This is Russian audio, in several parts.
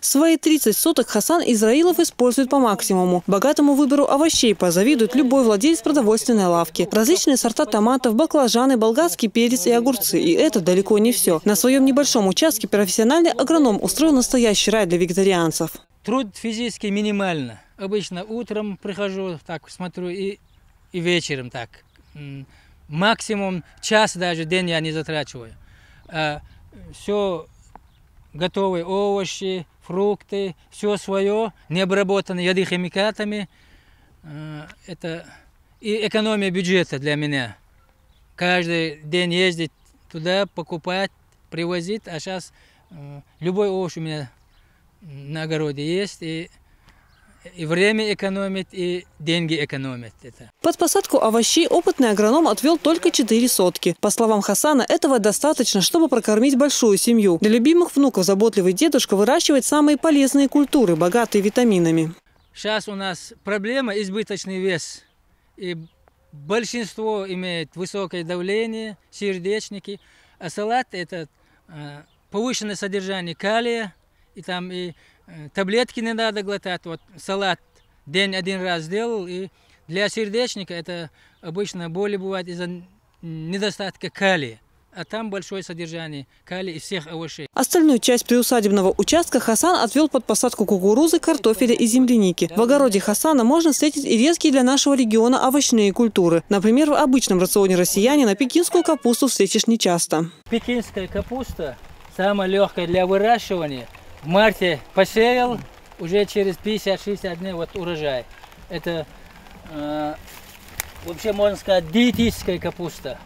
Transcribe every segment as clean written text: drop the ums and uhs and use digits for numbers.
Свои 30 соток Хасан Израилов использует по максимуму. Богатому выбору овощей позавидует любой владелец продовольственной лавки. Различные сорта томатов, баклажаны, болгарский перец и огурцы. И это далеко не все. На своем небольшом участке профессиональный агроном устроил настоящий рай для вегетарианцев. Труд физически минимально. Обычно утром прихожу, так смотрю, и вечером так. Максимум час даже день я не затрачиваю. Все готовые овощи, фрукты, все свое, не обработанное ядохимикатами. Это и экономия бюджета для меня. Каждый день ездить туда, покупать, привозить, а сейчас любой овощ у меня на огороде есть, и время экономить, и деньги экономить. Под посадку овощей опытный агроном отвел только 4 сотки. По словам Хасана, этого достаточно, чтобы прокормить большую семью. Для любимых внуков заботливый дедушка выращивает самые полезные культуры, богатые витаминами. Сейчас у нас проблема избыточный вес. И большинство имеет высокое давление, сердечники. А салат – это повышенное содержание калия. И там и таблетки не надо глотать. Вот салат день один раз сделал. И для сердечника это обычно боли бывают из-за недостатка калия. А там большое содержание калия из всех овощей. Остальную часть приусадебного участка Хасан отвел под посадку кукурузы, картофеля и земляники. В огороде Хасана можно встретить и редкие для нашего региона овощные культуры. Например, в обычном рационе россиянина пекинскую капусту встретишь нечасто. Пекинская капуста самая легкая для выращивания. В марте посеял, уже через 50-60 дней вот урожай. Это вообще можно сказать диетическая капуста.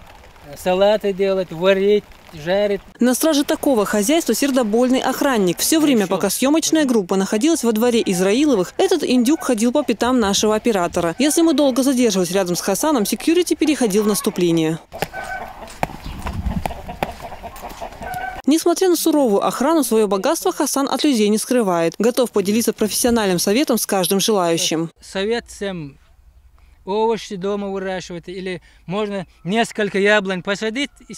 Салаты делать, варить, жарить. На страже такого хозяйства сердобольный охранник. Все время, пока съемочная группа находилась во дворе Израиловых, этот индюк ходил по пятам нашего оператора. Если мы долго задерживались рядом с Хасаном, секьюрити переходил в наступление. Несмотря на суровую охрану, свое богатство Хасан от людей не скрывает. Готов поделиться профессиональным советом с каждым желающим. Совет всем: овощи дома выращивать, или можно несколько яблонь посадить, и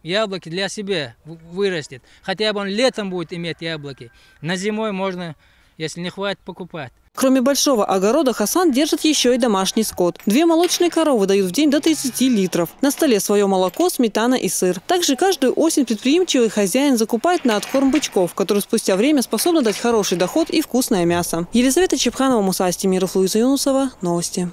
яблоки для себя вырастет. Хотя бы он летом будет иметь яблоки. На зимой можно, если не хватит, покупать. Кроме большого огорода, Хасан держит еще и домашний скот. 2 молочные коровы дают в день до 30 литров. На столе свое молоко, сметана и сыр. Также каждую осень предприимчивый хозяин закупает на откорм бычков, которые спустя время способны дать хороший доход и вкусное мясо. Елизавета Чепханова, Муса Астемиров, Луиза Юнусова. Новости.